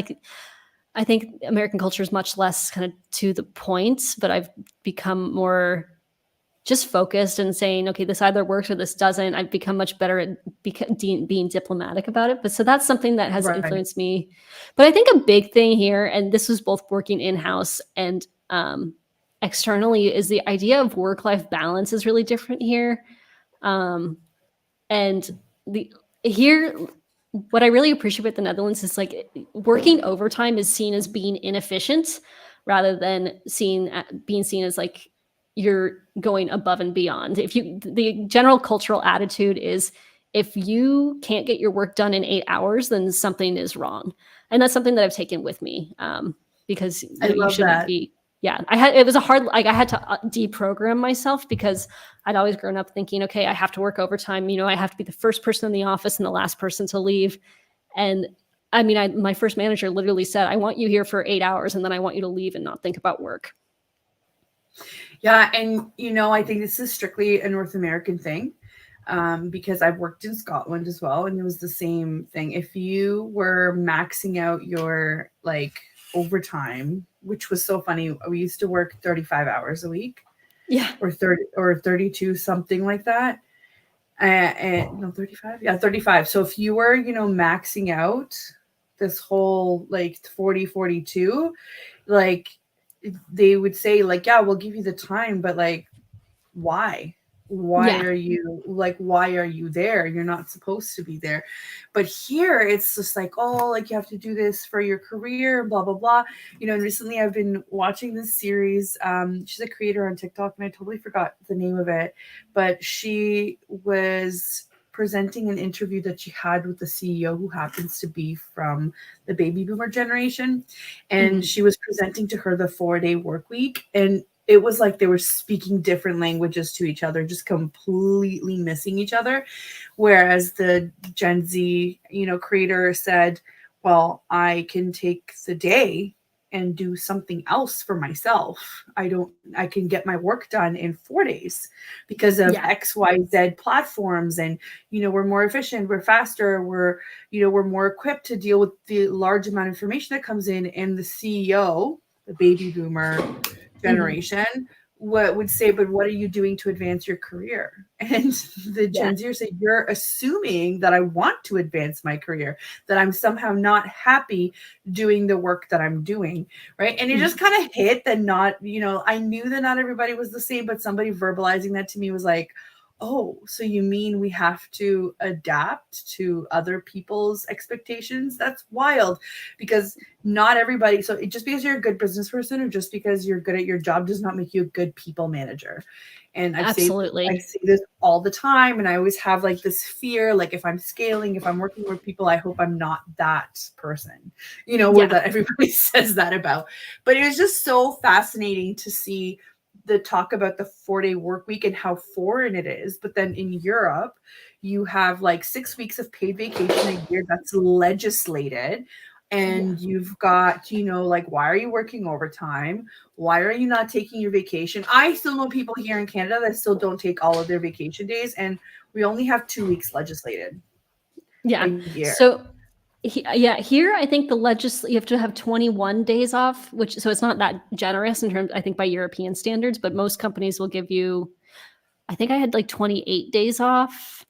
Speaker 2: I think American culture is much less kind of to the point, but I've become more just focused and saying, okay, this either works or this doesn't. I've become much better at being diplomatic about it. But so that's something that has influenced me. But I think a big thing here, and this was both working in-house and externally, is the idea of work-life balance is really different here. And here, what I really appreciate with the Netherlands is like working overtime is seen as being inefficient rather than being seen as like you're going above and beyond. The general cultural attitude is if you can't get your work done in 8 hours, then something is wrong. And that's something that I've taken with me because you shouldn't be. Yeah, it was a hard, I had to deprogram myself because I'd always grown up thinking, okay, I have to work overtime. I have to be the first person in the office and the last person to leave. And my first manager literally said, I want you here for 8 hours and then I want you to leave and not think about work.
Speaker 1: Yeah. And, I think this is strictly a North American thing because I've worked in Scotland as well. And it was the same thing. If you were maxing out your overtime, which was so funny, we used to work 35 hours a week.
Speaker 2: Yeah.
Speaker 1: Or 30 or 32, something like that. And no, 35. Yeah, 35. So if you were, maxing out this whole 40, 42, they would say yeah, we'll give you the time, but why? Why are you there? You're not supposed to be there. But here it's just you have to do this for your career, blah, blah, blah. And recently I've been watching this series. She's a creator on TikTok and I totally forgot the name of it, but she was presenting an interview that she had with the CEO who happens to be from the baby boomer generation. And she was presenting to her the 4-day work week. And it was like they were speaking different languages to each other, just completely missing each other. Whereas the Gen Z, creator said, well, I can take the day and do something else for myself. I can get my work done in 4 days because of XYZ platforms. And, we're more efficient, we're faster, we're more equipped to deal with the large amount of information that comes in. And the CEO, the baby boomer generation, what would say, but what are you doing to advance your career? And the
Speaker 2: Yeah.
Speaker 1: Gen Zers say, you're assuming that I want to advance my career, that I'm somehow not happy doing the work that I'm doing, right? And it just kind of hit that not, I knew that not everybody was the same, but somebody verbalizing that to me was like, oh, so you mean we have to adapt to other people's expectations? That's wild, because not everybody. So just because you're a good business person or just because you're good at your job does not make you a good people manager. And I say
Speaker 2: Absolutely.
Speaker 1: this all the time. And I always have like this fear, like if I'm scaling, if I'm working with people, I hope I'm not that person, where
Speaker 2: Yeah.
Speaker 1: that everybody says that about. But it was just so fascinating to see the talk about the 4-day work week and how foreign it is. But then in Europe, you have like 6 weeks of paid vacation a year that's legislated. And you've got, like, why are you working overtime? Why are you not taking your vacation? I still know people here in Canada that still don't take all of their vacation days. And we only have 2 weeks legislated a year.
Speaker 2: So here I think you have to have 21 days off, so it's not that generous in terms, I think, by European standards, but most companies will give you, I think I had like 28 days off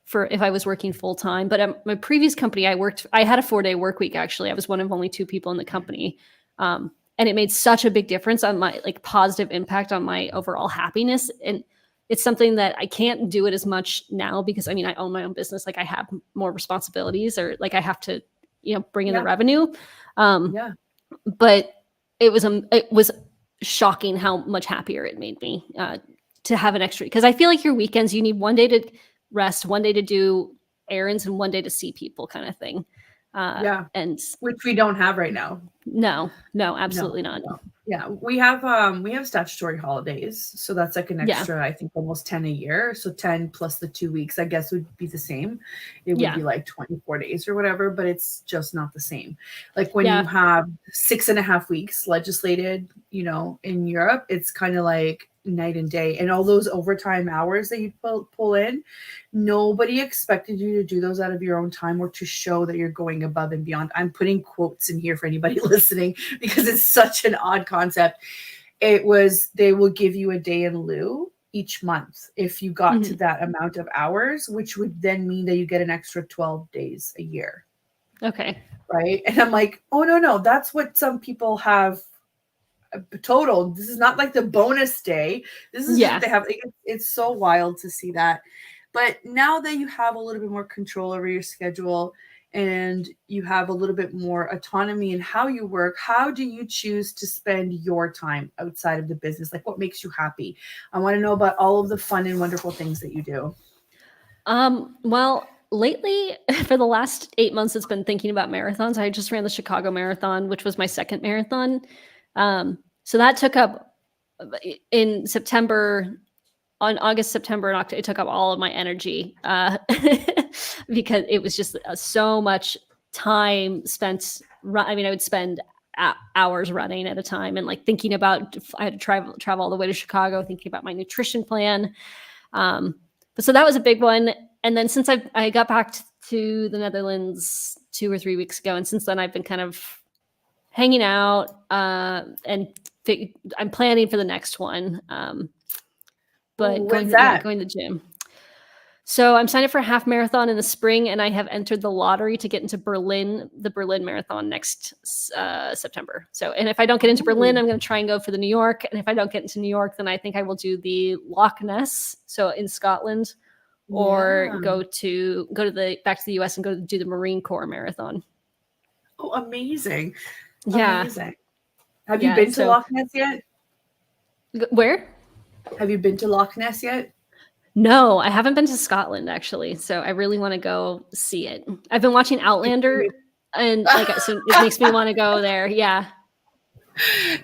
Speaker 2: for if I was working full time. But my previous company, I had a 4-day work week. Actually, I was one of only 2 people in the company. And it made such a big difference on my positive impact on my overall happiness. And it's something that I can't do it as much now because I own my own business. Like I have more responsibilities, or like I have to, bring in the revenue. But it was shocking how much happier it made me to have an extra, because I feel like your weekends, you need one day to rest, one day to do errands, and one day to see people, kind of thing. And
Speaker 1: which we don't have right now.
Speaker 2: No, absolutely not.
Speaker 1: No. Yeah, we have statutory holidays, so that's like an extra, I think almost 10 a year. So 10 plus the 2 weeks, I guess, would be the same. It would be like 24 days or whatever, but it's just not the same. Like when you have 6.5 weeks legislated, in Europe, it's kind of like night and day. And all those overtime hours that you pull in, nobody expected you to do those out of your own time or to show that you're going above and beyond. I'm putting quotes in here for anybody listening because it's such an odd concept. It was, they will give you a day in lieu each month if you got to that amount of hours, which would then mean that you get an extra 12 days a year.
Speaker 2: Okay.
Speaker 1: Right. And I'm like, oh, no, that's what some people have total. This is not like the bonus day. This is just, they have, it's so wild to see that. But now that you have a little bit more control over your schedule and you have a little bit more autonomy in how you work, how do you choose to spend your time outside of the business? Like, what makes you happy? I want to know about all of the fun and wonderful things that you do.
Speaker 2: Well, lately, for the last 8 months, it's been thinking about marathons. I just ran the Chicago Marathon, which was my second marathon. So that took up in September, on August, September, and October, it took up all of my energy because it was just so much time spent. I would spend hours running at a time and like thinking about, I had to travel all the way to Chicago, thinking about my nutrition plan. But so that was a big one. And then since I got back to the Netherlands 2 or 3 weeks ago, and since then I've been kind of hanging out and I'm planning for the next one. But going to the gym. So I'm signed up for a half marathon in the spring, and I have entered the lottery to get into the Berlin Marathon next September. So, and if I don't get into Berlin, I'm going to try and go for the New York. And if I don't get into New York, then I think I will do the Loch Ness, so in Scotland, or go back to the US and go do the Marine Corps Marathon.
Speaker 1: Oh, amazing.
Speaker 2: Yeah.
Speaker 1: Amazing. Have you been to Loch Ness yet?
Speaker 2: Where?
Speaker 1: Have you been to Loch Ness yet?
Speaker 2: No, I haven't been to Scotland, actually. So I really want to go see it. I've been watching Outlander, and so it makes me want to go there. Yeah.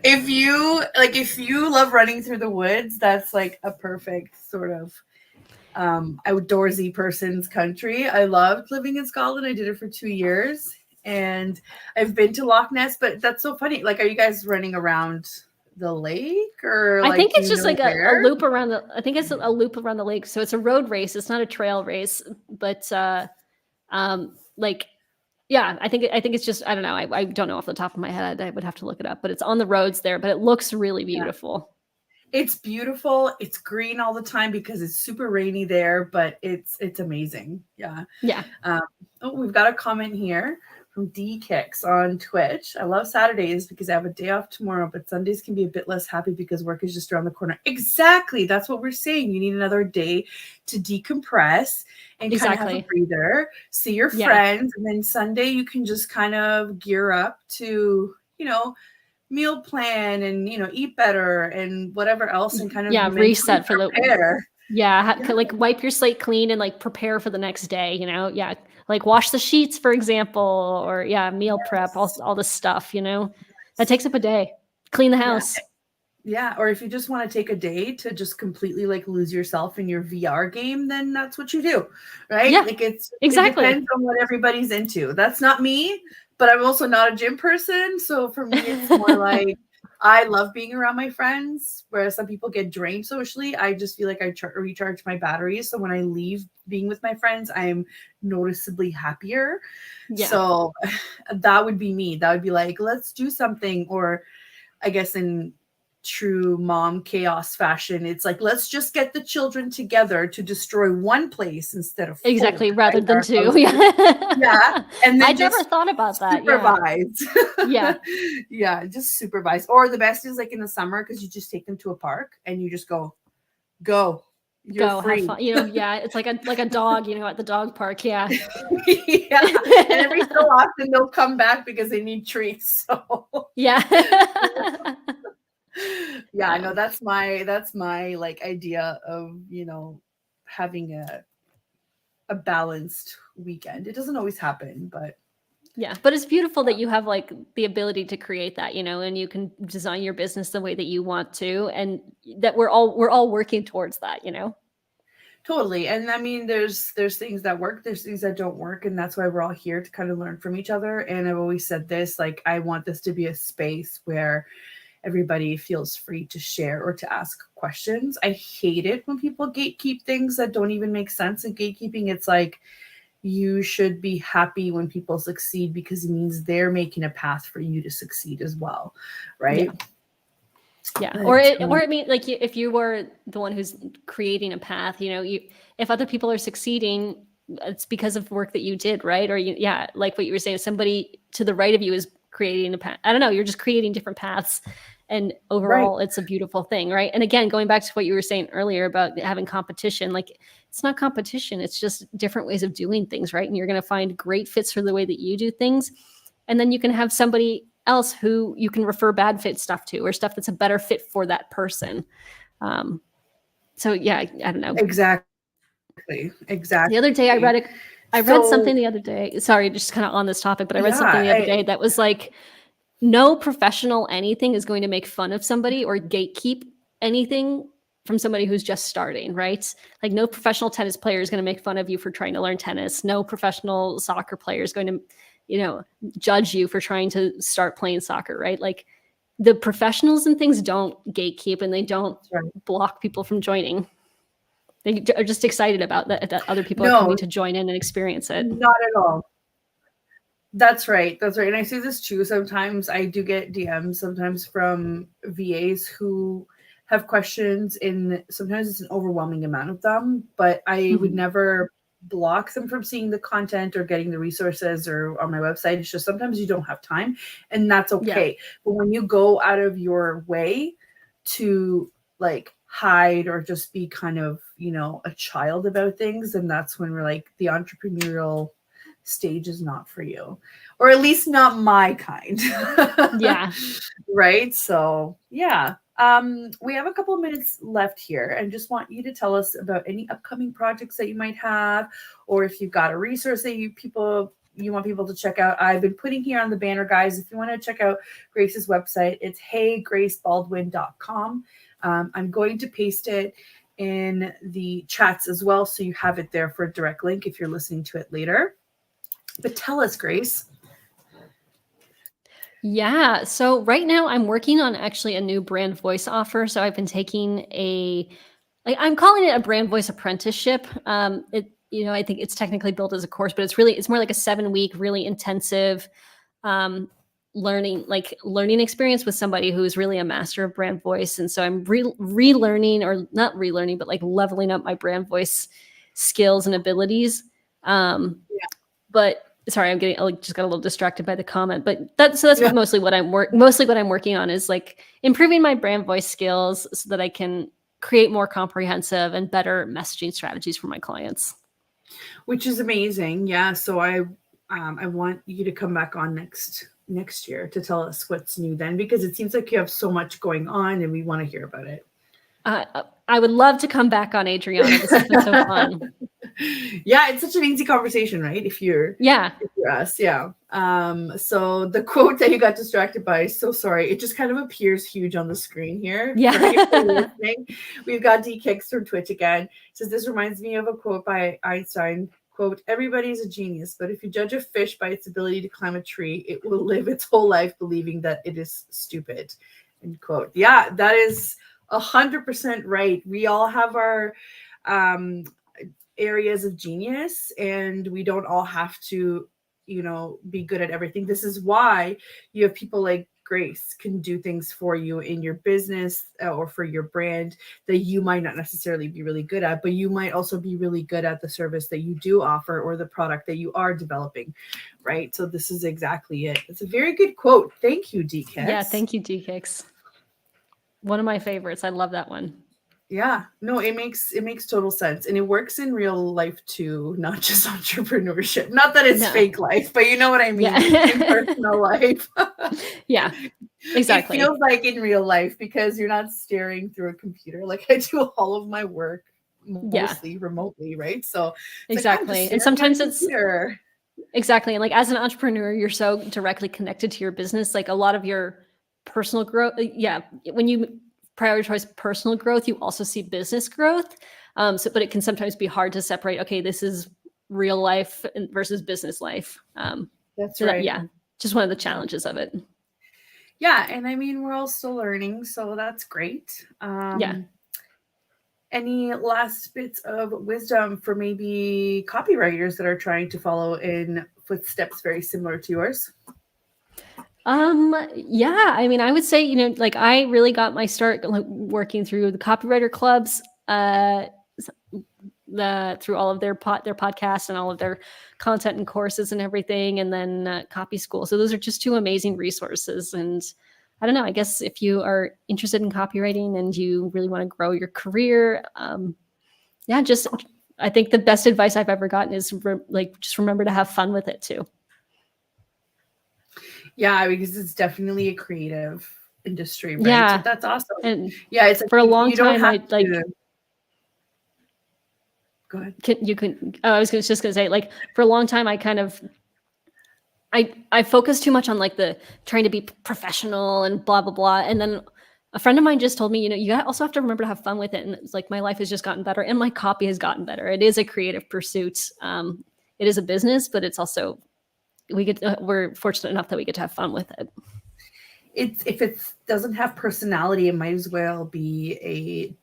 Speaker 1: If you love running through the woods, that's like a perfect sort of outdoorsy person's country. I loved living in Scotland. I did it for 2 years, and I've been to Loch Ness, but that's so funny. Like, are you guys running around the lake, or
Speaker 2: I think it's just like a loop around the lake. So it's a road race. It's not a trail race, but I think it's just, I don't know. I don't know off the top of my head. I would have to look it up, but it's on the roads there, but it looks really beautiful.
Speaker 1: It's beautiful. It's green all the time because it's super rainy there, but it's amazing. Yeah.
Speaker 2: Yeah.
Speaker 1: Oh, we've got a comment here from D Kicks on Twitch. I love Saturdays because I have a day off tomorrow, but Sundays can be a bit less happy because work is just around the corner. Exactly. That's what we're saying. You need another day to decompress and kind of have a breather, see your friends. And then Sunday you can just kind of gear up to, meal plan and, eat better and whatever else and kind of
Speaker 2: reset for
Speaker 1: prepare.
Speaker 2: Like wipe your slate clean and like prepare for the next day, like wash the sheets, for example, or meal prep, all this stuff, that takes up a day. Clean the house.
Speaker 1: Yeah. Or if you just want to take a day to just completely like lose yourself in your VR game, then that's what you do. Right.
Speaker 2: Yeah,
Speaker 1: like it
Speaker 2: exactly.
Speaker 1: depends on what everybody's into. That's not me, but I'm also not a gym person. So for me, it's more like I love being around my friends, whereas some people get drained socially. I just feel like I recharge my batteries. So when I leave being with my friends, I'm noticeably happier. Yeah. So that would be me. That would be like, let's do something. Or I guess in true mom chaos fashion, it's like, let's just get the children together to destroy one place instead of 4,
Speaker 2: rather than 2.
Speaker 1: Yeah. And then
Speaker 2: I never thought about that.
Speaker 1: Supervise.
Speaker 2: Yeah.
Speaker 1: Yeah, just supervise. Or the best is like in the summer, because you just take them to a park and you just go. You're free.
Speaker 2: Have fun. It's like a dog, at the dog park. Yeah.
Speaker 1: Yeah. And every so often they'll come back because they need treats. So
Speaker 2: yeah.
Speaker 1: Yeah, I know that's my like idea of, having a balanced weekend. It doesn't always happen, but
Speaker 2: but it's beautiful that you have like the ability to create that, and you can design your business the way that you want to, and that we're all working towards that,
Speaker 1: Totally. And I mean, there's things that work, there's things that don't work. And that's why we're all here to kind of learn from each other. And I've always said this, like, I want this to be a space where everybody feels free to share or to ask questions. I hate it when people gatekeep things that don't even make sense. In gatekeeping, it's like, you should be happy when people succeed because it means they're making a path for you to succeed as well. Right.
Speaker 2: Yeah. Or I mean, like if you were the one who's creating a path, if other people are succeeding, it's because of work that you did. Right. Or like what you were saying, somebody to the right of you is creating a path. I don't know. You're just creating different paths. And overall, It's a beautiful thing, right? And again, going back to what you were saying earlier about having competition, like it's not competition. It's just different ways of doing things, right? And you're going to find great fits for the way that you do things. And then you can have somebody else who you can refer bad fit stuff to, or stuff that's a better fit for that person. So I don't know.
Speaker 1: Exactly.
Speaker 2: The other day I read something the other day. Sorry, just kind of on this topic, but I read something the other day that was like, no professional anything is going to make fun of somebody or gatekeep anything from somebody who's just starting, right? Like no professional tennis player is going to make fun of you for trying to learn tennis. No professional soccer player is going to, judge you for trying to start playing soccer, right? Like the professionals and things don't gatekeep and they don't block people from joining. They are just excited about that other people are coming to join in and experience it.
Speaker 1: Not at all. That's right. And I say this too. Sometimes I do get DMs sometimes from VAs who have questions, and sometimes it's an overwhelming amount of them, but I would never block them from seeing the content or getting the resources or on my website. It's just sometimes you don't have time, and that's okay. But when you go out of your way to like hide or just be kind of, a child about things, and that's when we're like, the entrepreneurial stage is not for you, or at least not my kind. Right. So we have a couple of minutes left here and just want you to tell us about any upcoming projects that you might have, or if you've got a resource that you want people to check out. I've been putting here on the banner, guys, if you want to check out Grace's website, it's heygracebaldwin.com. I'm going to paste it in the chats as well, so you have it there for a direct link if you're listening to it later. But tell us, Grace.
Speaker 2: Yeah. So right now I'm working on actually a new brand voice offer. So I've been taking I'm calling it a brand voice apprenticeship. I think it's technically built as a course, but it's more like a 7-week, really intensive learning experience with somebody who's really a master of brand voice. And so I'm relearning, or not relearning, but like leveling up my brand voice skills and abilities. But sorry, I just got a little distracted by the comment, but that's mostly what I'm working on, is like improving my brand voice skills so that I can create more comprehensive and better messaging strategies for my clients.
Speaker 1: Which is amazing. Yeah. So I want you to come back on next year to tell us what's new then, because it seems like you have so much going on and we want to hear about it.
Speaker 2: I would love to come back on, Adriana. This has been so fun.
Speaker 1: Yeah, it's such an easy conversation, right? If you're us, yeah. So the quote that you got distracted by, so sorry, it just kind of appears huge on the screen here.
Speaker 2: Yeah.
Speaker 1: We've got D Kicks from Twitch again. It says, this reminds me of a quote by Einstein. Quote, everybody is a genius, but if you judge a fish by its ability to climb a tree, it will live its whole life believing that it is stupid. End quote. Yeah, that is 100% right. We all have our areas of genius, and we don't all have to, be good at everything. This is why you have people like Grace can do things for you in your business or for your brand that you might not necessarily be really good at, but you might also be really good at the service that you do offer or the product that you are developing, right? So this is exactly it. It's a very good quote. Thank you, DKix.
Speaker 2: Yeah, thank you, DKix. One of my favorites. I love that one.
Speaker 1: Yeah, no, it makes total sense. And it works in real life too, not just entrepreneurship. Not that it's fake life, but you know what I mean? In personal life.
Speaker 2: Yeah, exactly.
Speaker 1: It feels like in real life because you're not staring through a computer. Like I do all of my work mostly remotely, right? So
Speaker 2: exactly.
Speaker 1: Like,
Speaker 2: and sometimes it's exactly. And like as an entrepreneur, you're so directly connected to your business. Like a lot of your personal growth. When you prioritize personal growth, you also see business growth. But it can sometimes be hard to separate. Okay, this is real life versus business life.
Speaker 1: That's right.
Speaker 2: Just one of the challenges of it.
Speaker 1: Yeah, and I mean we're all still learning, so that's great. Any last bits of wisdom for maybe copywriters that are trying to follow in footsteps very similar to yours?
Speaker 2: I mean, I would say, like I really got my start working through the copywriter clubs, through all of their podcasts and all of their content and courses and everything. And then Copy School. So those are just two amazing resources. And I don't know, I guess if you are interested in copywriting and you really want to grow your career, I think the best advice I've ever gotten is just remember to have fun with it too.
Speaker 1: Yeah, because it's definitely a creative industry, right?
Speaker 2: Yeah,
Speaker 1: so that's awesome.
Speaker 2: And
Speaker 1: it's like
Speaker 2: for a long time,
Speaker 1: Go ahead.
Speaker 2: I was just gonna say, like for a long time, I kind of I focused too much on like the trying to be professional and blah blah blah, and then a friend of mine just told me, you also have to remember to have fun with it. And it's like my life has just gotten better, and my copy has gotten better. It is a creative pursuit. It is a business, but it's also we're fortunate enough that we get to have fun with it.
Speaker 1: If it doesn't have personality, it might as well be a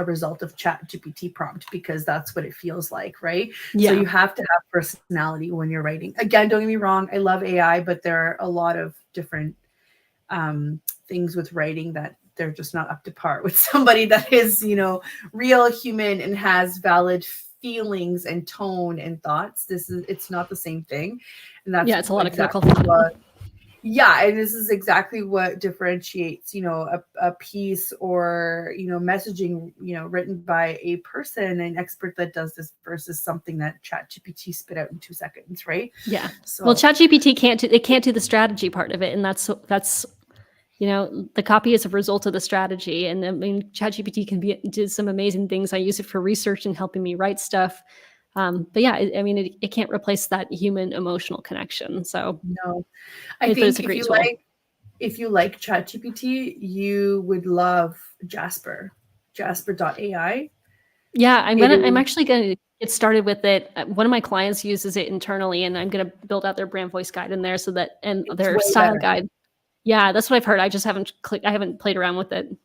Speaker 1: result of ChatGPT prompt, because that's what it feels like, right? So you have to have personality when you're writing. Again, don't get me wrong, I love AI, but there are a lot of different things with writing that they're just not up to par with somebody that is, real human and has valid feelings and tone and thoughts. It's not the same thing. And that's
Speaker 2: it's a lot
Speaker 1: exactly
Speaker 2: of clinical thought.
Speaker 1: And this is exactly what differentiates, a piece or, messaging, written by a person, an expert that does this versus something that ChatGPT spit out in 2 seconds, right?
Speaker 2: Yeah.
Speaker 1: So,
Speaker 2: well, ChatGPT can't do the strategy part of it, and that's the copy is a result of the strategy. And I mean, ChatGPT do some amazing things. I use it for research and helping me write stuff. But it can't replace that human emotional connection. So
Speaker 1: no, I think if you like ChatGPT, you would love Jasper.ai.
Speaker 2: Yeah, I'm actually going to get started with it. One of my clients uses it internally, and I'm going to build out their brand voice guide in there and their style guide. Yeah, that's what I've heard. I just haven't played around with it.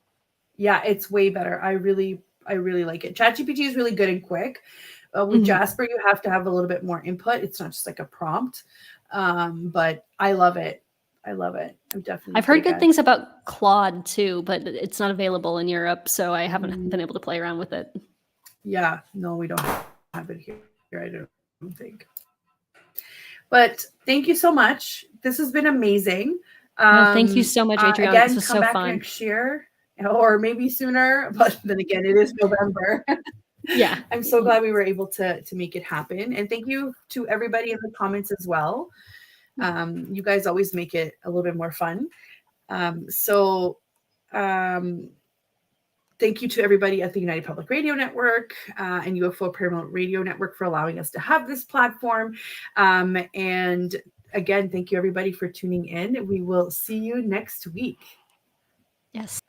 Speaker 1: Yeah, it's way better. I really like it. ChatGPT is really good and quick. With Jasper, you have to have a little bit more input. It's not just like a prompt, but I love it. I love it. I'm definitely.
Speaker 2: I've heard good things about Claude too, but it's not available in Europe, so I haven't been able to play around with it.
Speaker 1: Yeah, no, we don't have it here. I don't think. But thank you so much. This has been amazing.
Speaker 2: No, thank you so much, Adriana.
Speaker 1: Again,
Speaker 2: this was
Speaker 1: come
Speaker 2: so
Speaker 1: back
Speaker 2: fun.
Speaker 1: next year, or maybe sooner. But then again, it is November.
Speaker 2: Yeah.
Speaker 1: I'm so glad we were able to make it happen. And thank you to everybody in the comments as well. You guys always make it a little bit more fun. Thank you to everybody at the United Public Radio Network and UFO Paramount Radio Network for allowing us to have this platform. And again, thank you everybody for tuning in. We will see you next week.
Speaker 2: Yes.